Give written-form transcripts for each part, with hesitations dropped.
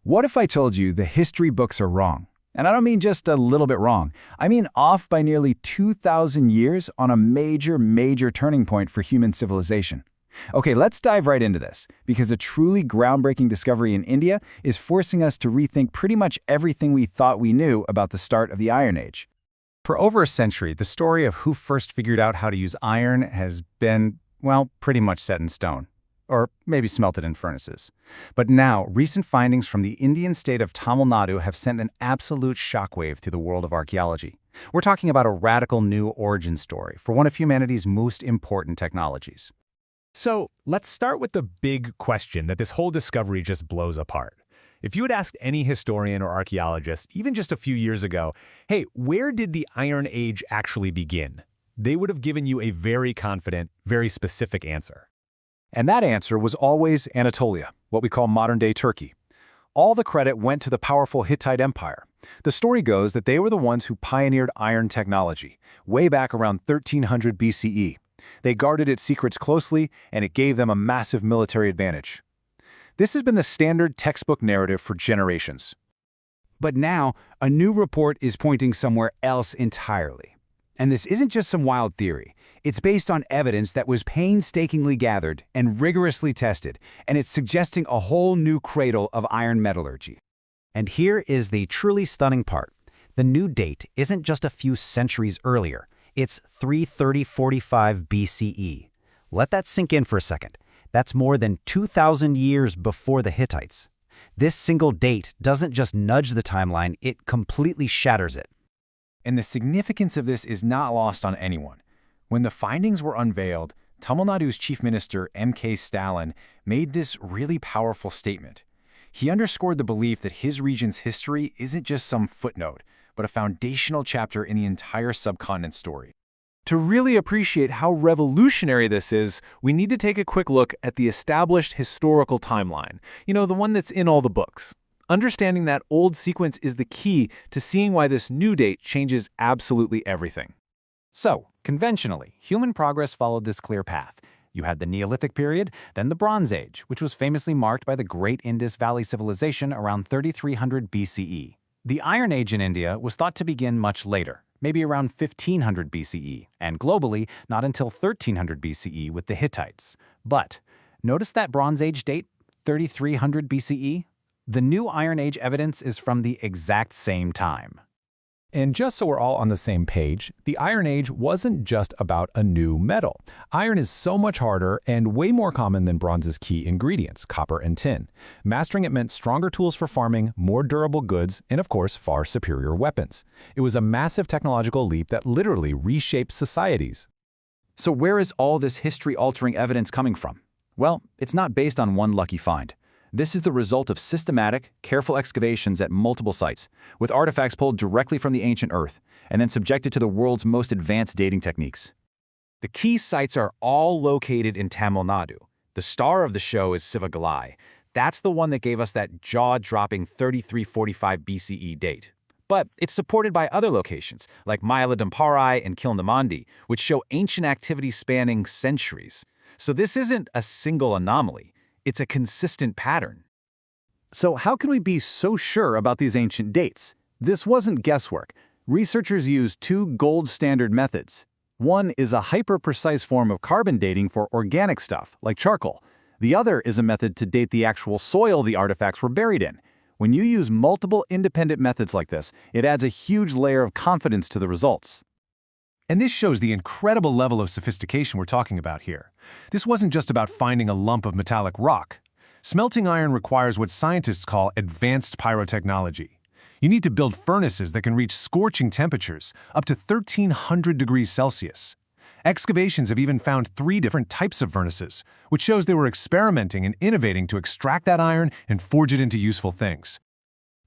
What if I told you the history books are wrong? And I don't mean just a little bit wrong. I mean off by nearly 2,000 years on a major turning point for human civilization. Okay, let's dive right into this, because a truly groundbreaking discovery in India is forcing us to rethink pretty much everything we thought we knew about the start of the Iron Age. For over a century, the story of who first figured out how to use iron has been, well, pretty much set in stone. Or maybe smelted in furnaces. But now, recent findings from the Indian state of Tamil Nadu have sent an absolute shockwave through the world of archaeology. We're talking about a radical new origin story for one of humanity's most important technologies. So, let's start with the big question that this whole discovery just blows apart. If you had asked any historian or archaeologist, even just a few years ago, hey, where did the Iron Age actually begin? They would have given you a very confident, very specific answer. And that answer was always Anatolia, what we call modern-day Turkey. All the credit went to the powerful Hittite Empire. The story goes that they were the ones who pioneered iron technology, way back around 1300 BCE. They guarded its secrets closely, and it gave them a massive military advantage. This has been the standard textbook narrative for generations. But now, a new report is pointing somewhere else entirely. And this isn't just some wild theory. It's based on evidence that was painstakingly gathered and rigorously tested, and it's suggesting a whole new cradle of iron metallurgy. And here is the truly stunning part. The new date isn't just a few centuries earlier. It's 330-45 BCE. Let that sink in for a second. That's more than 2,000 years before the Hittites. This single date doesn't just nudge the timeline, it completely shatters it. And the significance of this is not lost on anyone. When the findings were unveiled, Tamil Nadu's chief minister, M.K. Stalin, made this really powerful statement. He underscored the belief that his region's history isn't just some footnote, but a foundational chapter in the entire subcontinent story. To really appreciate how revolutionary this is, we need to take a quick look at the established historical timeline, the one that's in all the books. Understanding that old sequence is the key to seeing why this new date changes absolutely everything. So, conventionally, human progress followed this clear path. You had the Neolithic period, then the Bronze Age, which was famously marked by the Great Indus Valley Civilization around 3300 BCE. The Iron Age in India was thought to begin much later, maybe around 1500 BCE, and globally, not until 1300 BCE with the Hittites. But, notice that Bronze Age date, 3300 BCE? The new Iron Age evidence is from the exact same time. And just so we're all on the same page, the Iron Age wasn't just about a new metal. Iron is so much harder and way more common than bronze's key ingredients, copper and tin. Mastering it meant stronger tools for farming, more durable goods, and of course, far superior weapons. It was a massive technological leap that literally reshaped societies. So where is all this history-altering evidence coming from? Well, it's not based on one lucky find. This is the result of systematic, careful excavations at multiple sites, with artifacts pulled directly from the ancient Earth, and then subjected to the world's most advanced dating techniques. The key sites are all located in Tamil Nadu. The star of the show is Sivagalai. That's the one that gave us that jaw-dropping 3345 BCE date. But it's supported by other locations, like Myladamparai and Kilnamandi, which show ancient activity spanning centuries. So this isn't a single anomaly. It's a consistent pattern. So how can we be so sure about these ancient dates? This wasn't guesswork. Researchers used two gold standard methods. One is a hyper-precise form of carbon dating for organic stuff, like charcoal. The other is a method to date the actual soil the artifacts were buried in. When you use multiple independent methods like this, it adds a huge layer of confidence to the results. And this shows the incredible level of sophistication we're talking about here. This wasn't just about finding a lump of metallic rock. Smelting iron requires what scientists call advanced pyrotechnology. You need to build furnaces that can reach scorching temperatures, up to 1300 degrees Celsius. Excavations have even found 3 different types of furnaces, which shows they were experimenting and innovating to extract that iron and forge it into useful things.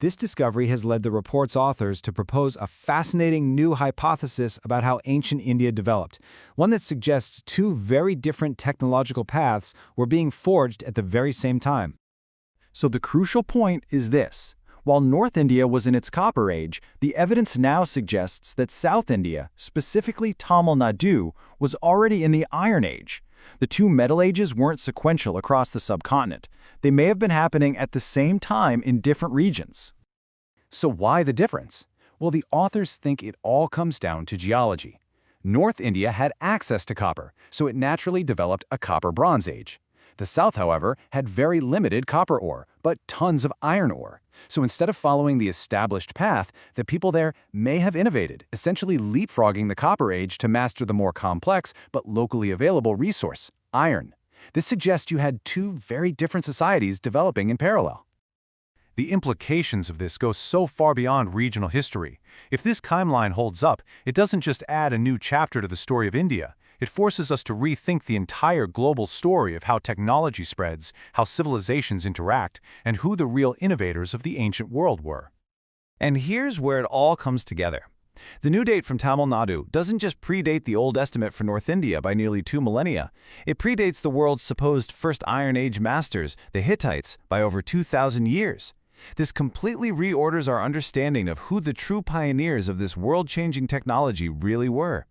This discovery has led the report's authors to propose a fascinating new hypothesis about how ancient India developed, one that suggests 2 very different technological paths were being forged at the very same time. So the crucial point is this. While North India was in its Copper Age, the evidence now suggests that South India, specifically Tamil Nadu, was already in the Iron Age. The two Metal Ages weren't sequential across the subcontinent. They may have been happening at the same time in different regions. So why the difference? Well, the authors think it all comes down to geology. North India had access to copper, so it naturally developed a Copper-Bronze Age. The South, however, had very limited copper ore, but tons of iron ore. So instead of following the established path, the people there may have innovated, essentially leapfrogging the Copper Age to master the more complex but locally available resource, iron. This suggests you had two very different societies developing in parallel. The implications of this go so far beyond regional history. If this timeline holds up, it doesn't just add a new chapter to the story of India. It forces us to rethink the entire global story of how technology spreads, how civilizations interact, and who the real innovators of the ancient world were. And here's where it all comes together. The new date from Tamil Nadu doesn't just predate the old estimate for North India by nearly 2 millennia. It predates the world's supposed first Iron Age masters, the Hittites, by over 2,000 years. This completely reorders our understanding of who the true pioneers of this world-changing technology really were.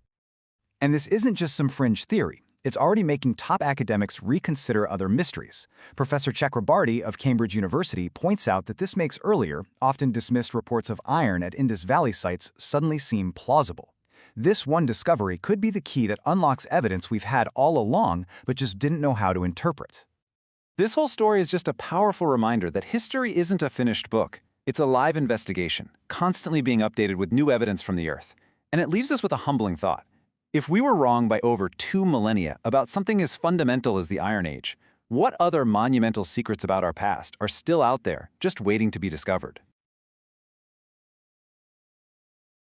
And this isn't just some fringe theory. It's already making top academics reconsider other mysteries. Professor Chakrabarty of Cambridge University points out that this makes earlier, often dismissed reports of iron at Indus Valley sites suddenly seem plausible. This one discovery could be the key that unlocks evidence we've had all along but just didn't know how to interpret. This whole story is just a powerful reminder that history isn't a finished book. It's a live investigation, constantly being updated with new evidence from the Earth. And it leaves us with a humbling thought. If we were wrong by over 2 millennia about something as fundamental as the Iron Age, what other monumental secrets about our past are still out there, just waiting to be discovered?